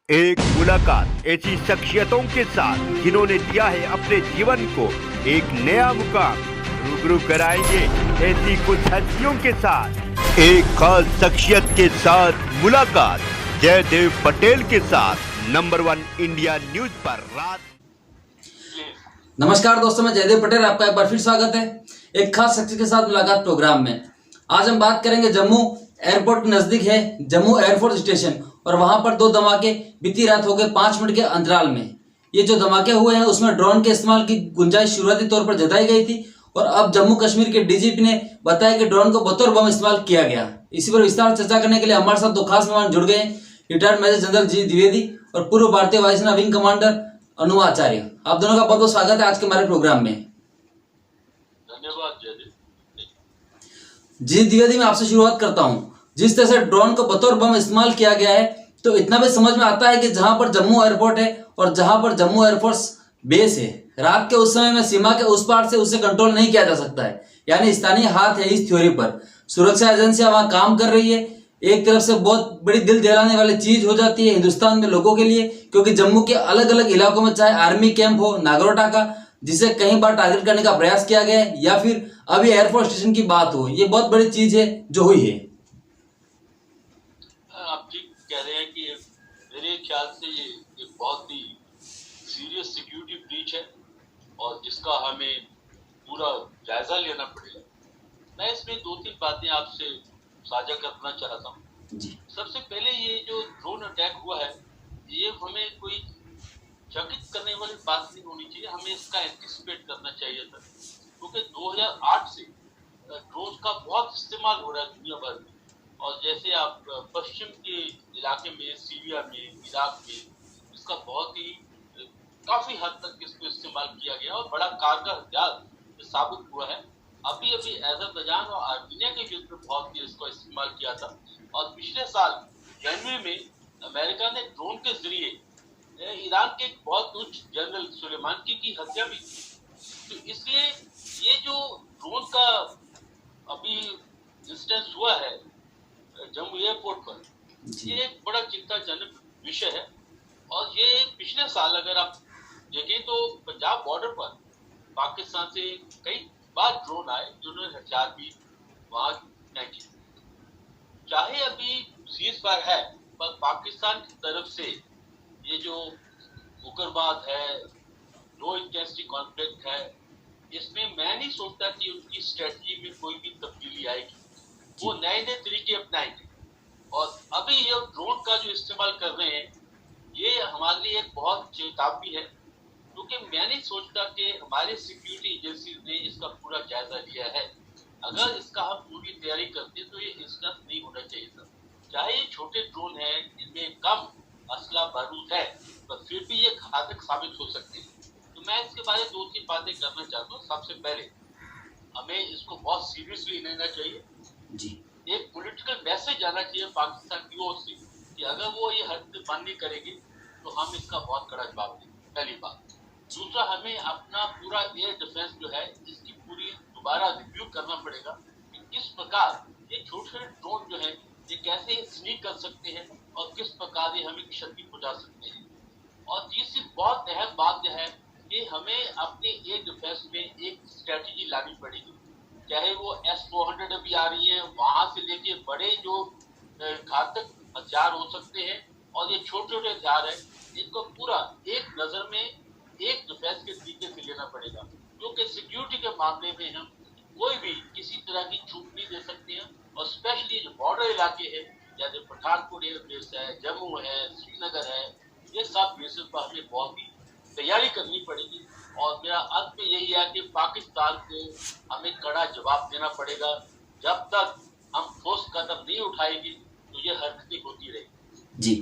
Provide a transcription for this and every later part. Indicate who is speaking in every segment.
Speaker 1: एक मुलाकात ऐसी शख्सियतों के साथ जिन्होंने दिया है अपने जीवन को एक नया मुकाम। रूबरू कराएंगे ऐसी कुछ हस्तियों के साथ एक खास शख्सियत के साथ मुलाकात जयदेव पटेल के साथ नंबर 1 इंडिया न्यूज पर रात।
Speaker 2: नमस्कार दोस्तों, मैं जयदेव पटेल, आपका एक बार फिर स्वागत है एक खास शख्स के साथ मुलाकात प्रोग्राम में। आज हम बात करेंगे जम्मू एयरपोर्ट के नजदीक है जम्मू एयरफोर्स स्टेशन, और वहां पर दो धमाके बीती रात हो गए 5 मिनट के अंतराल में। ये जो धमाके हुए हैं उसमें ड्रोन के इस्तेमाल की गुंजाइश शुरुआती तौर पर जताई गई थी, और अब जम्मू कश्मीर के डीजीपी ने बताया कि ड्रोन को बतौर बम इस्तेमाल किया गया। इसी पर विस्तार चर्चा करने के लिए हमारे साथ दो खास मेहमान जुड़ गए, रिटायर्ड मेजर जनरल जी द्विवेदी और पूर्व भारतीय वायुसेना विंग कमांडर अनुमा आचार्य। आप दोनों का बहुत बहुत स्वागत है आज के हमारे प्रोग्राम में।
Speaker 3: धन्यवाद जयदेव
Speaker 2: जी द्विवेदी, मैं आपसे शुरुआत करता हूँ। जिस तरह से ड्रोन को बतौर बम इस्तेमाल किया गया है, तो इतना भी समझ में आता है कि जहां पर जम्मू एयरपोर्ट है और जहां पर जम्मू एयरफोर्स बेस है, रात के उस समय में सीमा के उस पार से उसे कंट्रोल नहीं किया जा सकता है, यानी स्थानीय हाथ है इस थ्योरी पर। सुरक्षा एजेंसियां वहां काम कर रही है। एक तरफ से बहुत बड़ी दिल दहलाने वाली चीज हो जाती है हिंदुस्तान में लोगों के लिए, क्योंकि जम्मू के अलग अलग इलाकों में चाहे आर्मी कैंप हो, नागरोटा का जिसे कई बार टारगेट करने का प्रयास किया गया है, या फिर अभी एयरफोर्स स्टेशन की बात हो, ये बहुत बड़ी चीज है जो हुई है।
Speaker 3: आप ठीक कह रहे हैं कि मेरे ख्याल से ये बहुत ही सीरियस सिक्योरिटी ब्रीच है और जिसका हमें पूरा जायजा लेना पड़ेगा। मैं इसमें 2-3 बातें आपसे साझा करना चाहता हूँ। सबसे पहले ये जो ड्रोन अटैक हुआ है, ये हमें कोई चकित करने वाली बात नहीं होनी चाहिए, हमें इसका एंटिसिपेट करना चाहिए था, क्योंकि 2008 से ड्रोन का बहुत इस्तेमाल हो रहा है दुनिया भर में। और जैसे आप पश्चिम के इलाके में, सीरिया में, इराक में इसका बहुत ही काफी हद तक इसको इस्तेमाल किया गया और बड़ा कारगर हथियार साबित हुआ है। अभी अजरबैजान और आर्मीनिया के युद्ध में बहुत ही इसको इस्तेमाल किया था। और पिछले साल जनवरी में अमेरिका ने ड्रोन के जरिए ईरान के एक बहुत उच्च जनरल सुलेमानी की हत्या भी की। तो इसलिए ये जो ड्रोन का अभी इंसिडेंस हुआ है जम्मू एयरपोर्ट पर, ये एक बड़ा चिंताजनक विषय है। और ये पिछले साल अगर आप देखें तो पंजाब बॉर्डर पर पाकिस्तान से कई बार ड्रोन आए जिन्होंने हथियार भी वहां फेंके। चाहे अभी सीज फायर है, पर पाकिस्तान की तरफ से ये जो उग्रवाद है, लो इंटेंसिटी कॉन्फ्लिक्ट है, इसमें मैं नहीं सोचता कि उनकी स्ट्रेटजी में कोई भी तब्दीली आएगी। वो नए नए तरीके अपनाएंगे। और अभी ये ड्रोन का जो इस्तेमाल कर रहे हैं, ये हमारे लिए एक बहुत चेतावनी है, क्योंकि मैं नहीं सोचता कि हमारे सिक्योरिटी एजेंसी ने इसका पूरा जायजा लिया है। अगर इसका हम पूरी तैयारी करते तो ये इंसिडेंट नहीं होना चाहिए था। चाहे ये छोटे ड्रोन है, इनमें कम असला बारूद है, पर फिर भी ये घातक साबित हो सकते हैं। तो मैं इसके बारे में 2-3 बातें करना चाहता हूँ। सबसे पहले हमें इसको बहुत सीरियसली लेना चाहिए जी। एक पॉलिटिकल मैसेज आना चाहिए पाकिस्तान की ओर से कि अगर वो ये हद बंद नहीं करेंगे तो हम इसका बहुत कड़ा जवाब देंगे, पहली बात। दूसरा, हमें अपना पूरा एयर डिफेंस जो है इसकी पूरी दोबारा रिव्यू करना पड़ेगा कि किस प्रकार ये छोटे छोटे ड्रोन जो है ये कैसे स्नीक कर सकते हैं और किस प्रकार ये हमें क्षति पहुंचा सकते हैं। और तीसरी बहुत अहम बात यह है कि हमें अपने एयर डिफेंस में एक स्ट्रेटेजी लानी पड़ेगी। चाहे वो S-400 अभी आ रही है, वहां से लेके बड़े जो घातक हथियार हो सकते हैं, और ये छोटे छोटे हथियार है, इनको पूरा एक नजर में एक डिफेंस के तरीके से लेना पड़ेगा। क्योंकि सिक्योरिटी के मामले में हम कोई भी किसी तरह की छूट नहीं दे सकते हैं। और स्पेशली जो बॉर्डर इलाके हैं, जैसे पठानकोट एयर बेस है, जम्मू है, श्रीनगर है, ये सब बेसिस पर हमें बहुत ही तैयारी करनी पड़ेगी। और मेरा अंत में यही है कि पाकिस्तान को हमें कड़ा जवाब देना पड़ेगा। जब तक हम ठोस कदम नहीं उठाएंगे तो ये हरकतें होती रहेगी
Speaker 2: जी।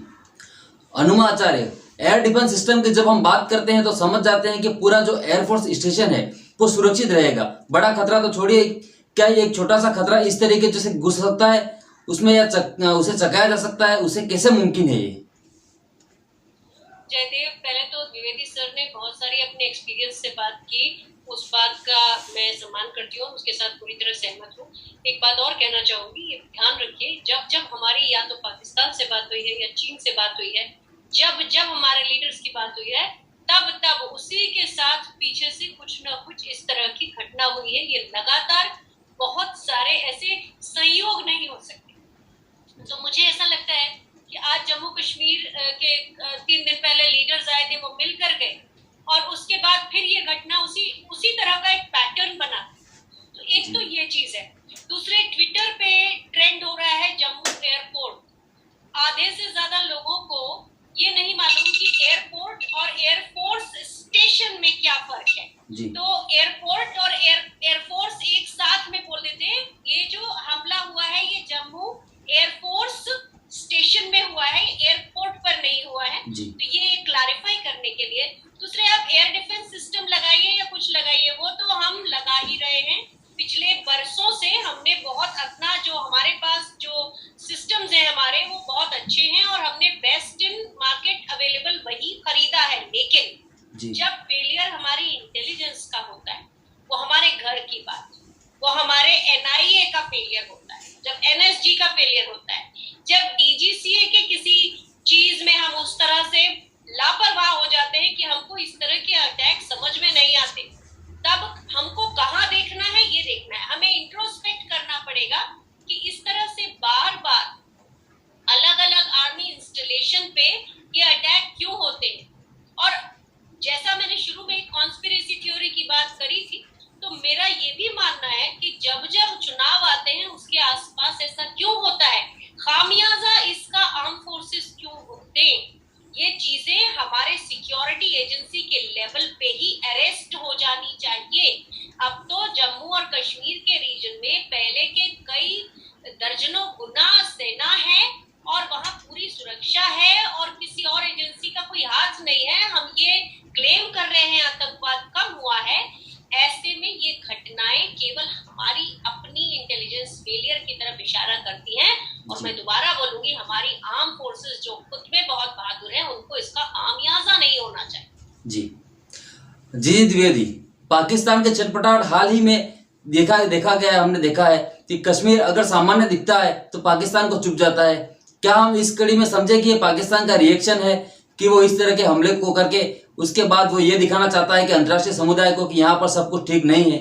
Speaker 2: अनुमा आचार्य, एयर डिफेंस सिस्टम की जब हम बात करते हैं तो समझ जाते हैं कि पूरा जो एयरफोर्स स्टेशन है वो सुरक्षित रहेगा। बड़ा खतरा तो छोड़िए, क्या एक छोटा सा खतरा इस तरीके से घुस सकता है उसमें, या उसे चकाया जा सकता है, उसे कैसे मुमकिन है ये?
Speaker 4: जयदेव, पहले तो द्विवेदी सर ने बहुत सारी अपने एक्सपीरियंस से बात की, उस बात का मैं सम्मान करती हूँ, उसके साथ पूरी तरह सहमत हूँ। एक बात और कहना चाहूंगी, ध्यान रखिए, जब हमारी या तो पाकिस्तान से बात हुई है या चीन से बात हुई है, जब जब हमारे लीडर्स की बात हुई है तब तब उसी के साथ पीछे से कुछ ना कुछ इस तरह की घटना हुई है। ये लगातार बहुत सारे ऐसे संयोग नहीं हो सकते। तो मुझे ऐसा लगता है कि आज जम्मू कश्मीर के 3 दिन पहले लीडर्स आए थे, वो मिलकर गए और उसके बाद फिर ये घटना उसी तरह का एक पैटर्न बना। तो एक तो ये चीज है। दूसरे, ट्विटर पे ट्रेंड हो रहा है जम्मू एयरपोर्ट। आधे से ज्यादा लोगों को ये नहीं मालूम कि एयरपोर्ट और एयरफोर्स स्टेशन में क्या फर्क है। तो एयरपोर्ट और एयरफोर्स एक साथ में बोल देते हैं। ये जो हमला हुआ है ये जम्मू एयरफोर्स स्टेशन में हुआ है, एयरपोर्ट पर नहीं हुआ है। तो ये क्लैरिफाई करने के लिए। दूसरे, आप एयर डिफेंस सिस्टम लगाइए या कुछ लगाइए, वो तो हम लगा ही रहे हैं। पिछले बरसों से हमने बहुत अपना जो हमारे पास जो सिस्टम्स हैं हमारे, वो बहुत अच्छे हैं और हमने बेस्ट इन मार्केट अवेलेबल वही खरीदा है। लेकिन जब फेलियर हमारी इंटेलिजेंस का होता है, वो हमारे घर की बात, वो हमारे NIA का फेलियर होता है, जब NSG का फेलियर होता है, जब DGCA के किसी चीज में हम उस तरह से लापरवाह हो जाते हैं कि हमको इस तरह के अटैक समझ में नहीं आते, तब हमको कहाँ देखना है, ये देखना है। हमें इंट्रोस्पेक्ट करना पड़ेगा कि इस तरह से बार बार अलग अलग आर्मी इंस्टॉलेशन पे ये अटैक क्यों होते हैं। और जैसा मैंने शुरू में एक कॉन्स्पिरेसी थ्योरी की बात करी थी, तो मेरा ये भी मानना है कि जब जब चुनाव आते हैं उसके आसपास ऐसा क्यों होता है, खामियाजा इसका आर्म फोर्सेस क्यों भुगते। ये चीजें हमारे सिक्योरिटी एजेंसी के लेवल पे ही अरेस्ट हो जानी चाहिए। अब तो जम्मू और कश्मीर के रीजन में पहले के कई दर्जनों गुना सेना है और वहां पूरी सुरक्षा है और किसी और एजेंसी का कोई हाथ नहीं है। हम ये क्लेम कर रहे हैं आतंकवाद कम हुआ है। ऐसे में ये घटनाएं केवल हमारी अपनी इंटेलिजेंस फेलियर की तरफ इशारा करती हैं। और मैं दोबारा बोलूंगी, हमारी आर्म फोर्सेस जो खुद में बहुत बहादुर हैं, उनको इसका खामियाजा नहीं होना चाहिए।
Speaker 2: जी द्विवेदी, पाकिस्तान के चटपटाहट हाल ही में देखा गया है, हमने देखा है कि कश्मीर अगर सामान्य दिखता है तो पाकिस्तान को चुप जाता है। क्या हम इस कड़ी में समझे कि ये पाकिस्तान का रिएक्शन है कि वो इस तरह के हमले को करके उसके बाद वो ये दिखाना चाहता है कि अंतर्राष्ट्रीय समुदाय को कि यहाँ पर सब कुछ ठीक नहीं है।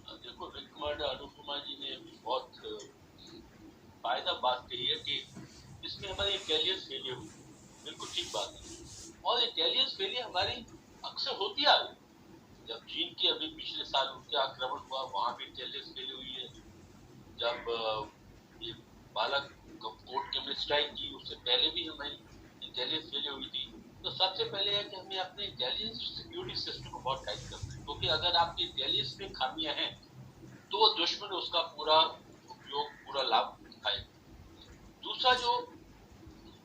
Speaker 3: देखो, अनुपमा जी ने बहुत फायदा बात कही है कि इसमें हमारी इंटेलिजेंस फेलियर हुई। बिल्कुल ठीक बात है। और इंटेलिजेंस फेलियर हमारी अक्सर होती आ रही। जब चीन की अभी पिछले साल उनका आक्रमण हुआ, वहां भी इंटेलिजेंस फेलियर हुई है। जब ये बालक कोर्ट के में स्ट्राइक की, उससे पहले भी हमारी इंटेलिजेंस फेलियर हुई थी। तो सबसे पहले है कि हमें अपने इंटेलिजेंस सिक्योरिटी सिस्टम को बहुत टाइट करना है, क्योंकि अगर आपकी इंटेलिजेंस में खामियां हैं तो दुश्मन उसका पूरा उपयोग, पूरा लाभ उठाएगा। दूसरा, जो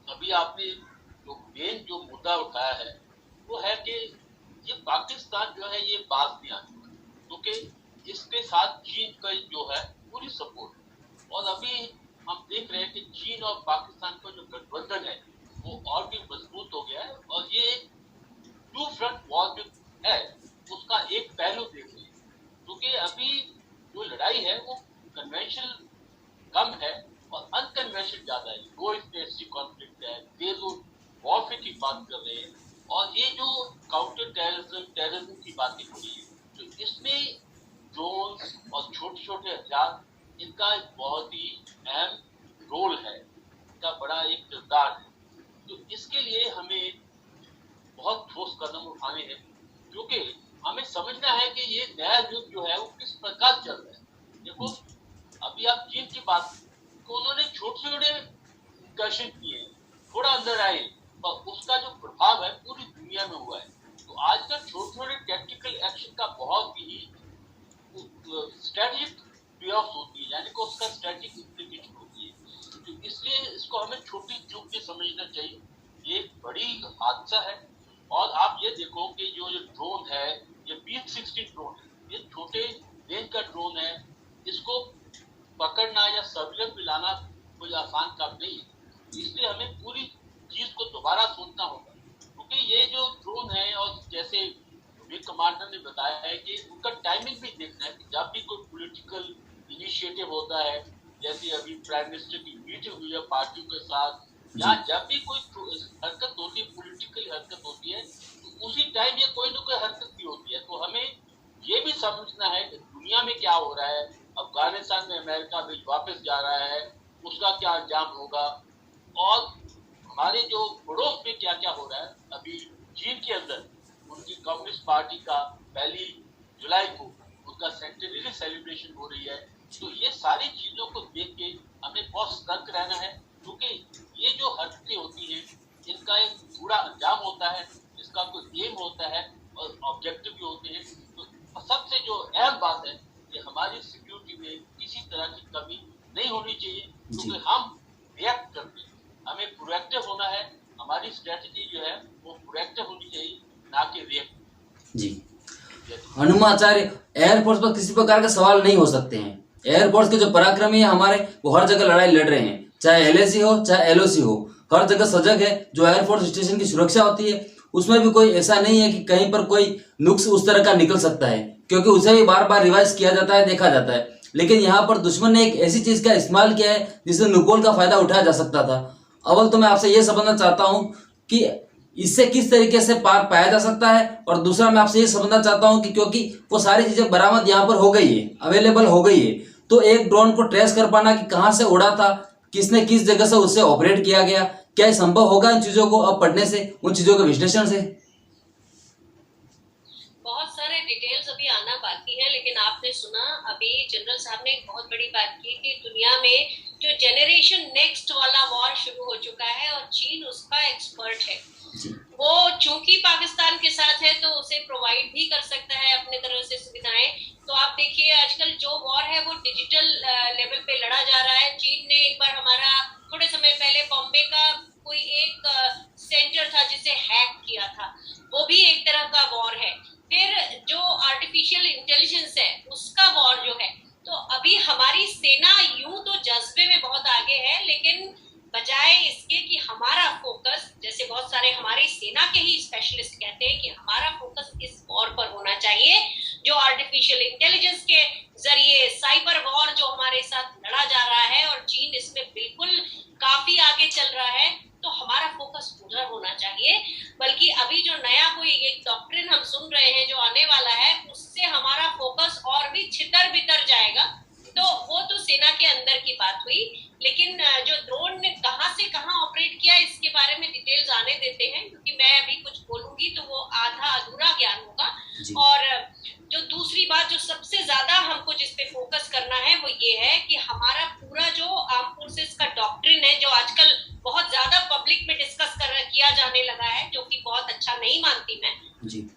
Speaker 3: अभी आपने जो मेन जो मुद्दा उठाया है वो है कि ये पाकिस्तान जो है ये बात नहीं आती, क्योंकि इसके साथ चीन का जो है पूरी सपोर्ट। और अभी हम देख रहे हैं कि चीन और पाकिस्तान का जो गठबंधन है वो और भी मजबूत हो गया है। और ये एक टू फ्रंट वॉर जो है उसका एक पहलू देख रहे हैं, क्योंकि अभी जो लड़ाई है वो कन्वेंशनल कम है और अनकन्वेंशनल ज्यादा है। दो स्टेट कॉन्फ्लिक्ट है, देश वॉरफेयर की बात कर रहे हैं और ये जो काउंटर टेररिज्म की बातें हो रही है, तो इसमें ड्रोन्स और छोटे छोटे हथियार, इनका एक बहुत ही अहम रोल है, इनका बड़ा एक किरदार है। तो इसके लिए हमें बहुत ठोस कदम उठाने हैं, क्योंकि हमें समझना है कि ये नया युद्ध जो है वो किस प्रकार चल रहा है। देखो, अभी आप चीन की बात, तो उन्होंने छोटे छोटे इंकर्शन किए, थोड़ा अंदर आए और उसका जो प्रभाव है पूरी दुनिया में हुआ है। तो आजकल छोटे छोटे टैक्टिकल एक्शन का बहुत ही स्ट्रेटेजिक पे ऑफ होती है, यानी कि उसका स्ट्रेटेजिक इम्प्लीकेशन होती है। तो इसलिए इसको हमें छोटी चूक के समझना चाहिए। ये एक बड़ी हादसा है। और आप ये देखो कि जो ये ड्रोन है, ये P-16 ड्रोन है, ये छोटे रेंज का ड्रोन है, इसको पकड़ना या सर्विलेंस में लाना कोई आसान काम नहीं है। इसलिए हमें पूरी चीज को दोबारा सोचना होगा, क्योंकि ये जो ड्रोन है, और जैसे विंग कमांडर ने बताया है कि उनका टाइमिंग भी देखना है कि जब भी कोई पॉलिटिकल इनिशिएटिव होता है, जैसे अभी प्राइम मिनिस्टर की मीटिंग हुई है पार्टियों के साथ, या जब भी कोई हरकत होती है, पॉलिटिकल हरकत होती है, तो उसी टाइम ये कोई न कोई हरकत भी होती है। तो हमें ये भी समझना है कि दुनिया में क्या हो रहा है। अफगानिस्तान में अमेरिका भी वापस जा रहा है, उसका क्या अंजाम होगा, और हमारे जो पड़ोस में क्या क्या हो रहा है। अभी चीन के अंदर उनकी कम्युनिस्ट पार्टी का 1 जुलाई को उनका सेंटेनरी सेलिब्रेशन हो रही है। तो ये सारी चीजों को देख के हमें बहुत सतर्क रहना है, क्योंकि ये जो हरकतें होती हैं इनका एक पूरा अंजाम होता है, इसका कोई एम होता है और ऑब्जेक्टिव भी होते हैं। तो सबसे जो अहम बात है कि हमारी सिक्योरिटी में किसी तरह की कमी नहीं होनी चाहिए, क्योंकि हम रिएक्ट करते हैं, हमें प्रोएक्टिव होना है। हमारी स्ट्रेटजी जो है वो प्रोएक्टिव होनी चाहिए, ना कि रिएक्टिव।
Speaker 2: जी, हनुमाचार्य, एयरफोर्स पर किसी प्रकार के सवाल नहीं हो सकते हैं। एयरफोर्स के जो पराक्रमी है हमारे, वो हर जगह लड़ाई लड़ रहे हैं, चाहे LAC हो चाहे LOC हो, हर जगह सजग है। जो एयरफोर्स स्टेशन की सुरक्षा होती है उसमें भी कोई ऐसा नहीं है कि कहीं पर कोई नुक्स उस तरह का निकल सकता है, क्योंकि उसे भी बार बार रिवाइज किया जाता है, देखा जाता है। लेकिन यहाँ पर दुश्मन ने एक ऐसी चीज का इस्तेमाल किया है जिससे नुकोल का फायदा उठाया जा सकता था। अव्वल तो मैं आपसे ये समझना चाहता हूँ कि इससे किस तरीके से पार पाया जा सकता है, और दूसरा मैं आपसे ये समझना चाहता हूँ कि क्योंकि वो सारी चीजें बरामद यहाँ पर हो गई है, अवेलेबल हो गई है, तो एक ड्रोन को ट्रेस कर पाना कि कहाँ से उड़ा था, किसने किस जगह से उससे ऑपरेट किया गया, क्या ये संभव होगा इन चीजों को अब पढ़ने से, उन चीजों के विश्लेषण से?
Speaker 4: बहुत सारे डिटेल्स अभी आना बाकी है, लेकिन आपने सुना अभी जनरल साहब ने एक बहुत बड़ी बात की कि दुनिया में जो जेनरेशन नेक्स्ट वाला वॉर शुरू हो चुका है और चीन उसका एक्सपर्ट है। वो चूंकि पाकिस्तान के साथ है तो उसे प्रोवाइड भी कर सकता है अपने तरफ से सुविधाएं। तो आप देखिए आजकल जो वॉर है वो डिजिटल लेवल पे लड़ा जा रहा है। चीन ने एक बार हमारा थोड़े समय पहले बॉम्बे का कोई एक सेंटर था जिसे हैक किया था, वो भी एक तरह का वॉर है। फिर जो आर्टिफिशियल इंटेलिजेंस है उसका वॉर जो है, तो अभी हमारी सेना यूं तो जज्बे में बहुत आगे है, लेकिन बजाय इसके कि हमारा फोकस, जैसे बहुत सारे हमारी सेना के ही स्पेशलिस्ट कहते हैं कि हमारा फोकस इस वॉर पर होना चाहिए जो आर्टिफिशियल इंटेलिजेंस के जरिए साइबर वॉर जो हमारे साथ लड़ा जा रहा है, और चीन इसमें बिल्कुल काफी आगे चल रहा है। तो हमारा फोकस उधर होना चाहिए। बल्कि अभी जो नया कोई एक डॉक्ट्रिन हम सुन रहे हैं जो आने वाला है, उससे हमारा फोकस और भी छितर बितर जाएगा। तो वो तो सेना के अंदर की बात हुई, लेकिन जो ड्रोन ने कहां से कहां ऑपरेट किया इसके बारे में डिटेल्स आने देते हैं, क्योंकि मैं अभी कुछ बोलूंगी तो वो आधा अधूरा ज्ञान होगा। और जो दूसरी बात जो सबसे ज्यादा हमको जिस पे फोकस करना है वो ये है कि हमारा पूरा जो आर्म फोर्सेस का डॉक्ट्रिन है, जो आजकल बहुत ज्यादा पब्लिक में डिस्कस किया जाने लगा है, जो कि बहुत अच्छा नहीं मानती मैं,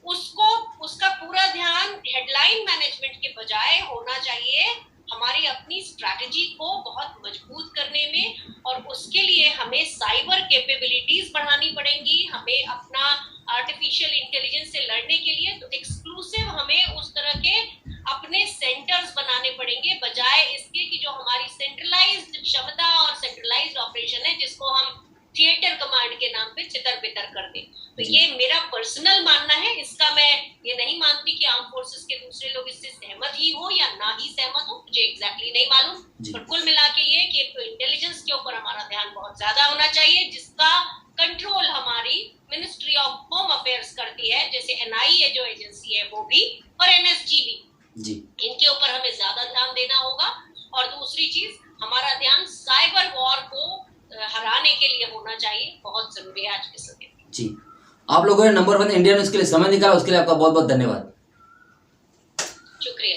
Speaker 4: उसका पूरा ध्यान हेडलाइन मैनेजमेंट के बजाय होना चाहिए हमारी अपनी स्ट्रैटेजी को बहुत मजबूत करने में। और उसके लिए हमें साइबर कैपेबिलिटीज बढ़ानी पड़ेंगी, हमें अपना आर्टिफिशियल इंटेलिजेंस से लड़ने के लिए तो एक्सक्लूसिव हमें उस तरह के अपने सेंटर्स बनाने पड़ेंगे, बजाय इसके कि जो हमारी सेंट्रलाइज्ड क्षमता और सेंट्रलाइज्ड ऑपरेशन है जिसको हम थिएटर कमांड के नाम पे चितर बितर कर दें। तो ये मेरा पर्सनल मानना है, इसका मैं ये नहीं मानती कि आर्म फोर्सेस के दूसरे लोग इससे सहमत ही हो या ना ही सहमत हो, मुझे एग्जैक्टली नहीं मालूम। पर कुल मिला के ये कि एक तो इंटेलिजेंस के ऊपर हमारा ध्यान बहुत ज्यादा होना चाहिए, जिसका कंट्रोल हमारी मिनिस्ट्री ऑफ होम अफेयर्स करती है, जैसे NIA जो एजेंसी है वो भी, और NSG भी, इनके ऊपर हमें ज्यादा ध्यान देना होगा। और दूसरी चीज, हमारा ध्यान साइबर वॉर को हराने के लिए होना चाहिए, बहुत जरूरी है आज के समय में।
Speaker 2: जी, आप लोगों ने नंबर 1 इंडिया न्यूज के लिए समय निकाला, उसके लिए आपका बहुत बहुत धन्यवाद।
Speaker 4: शुक्रिया।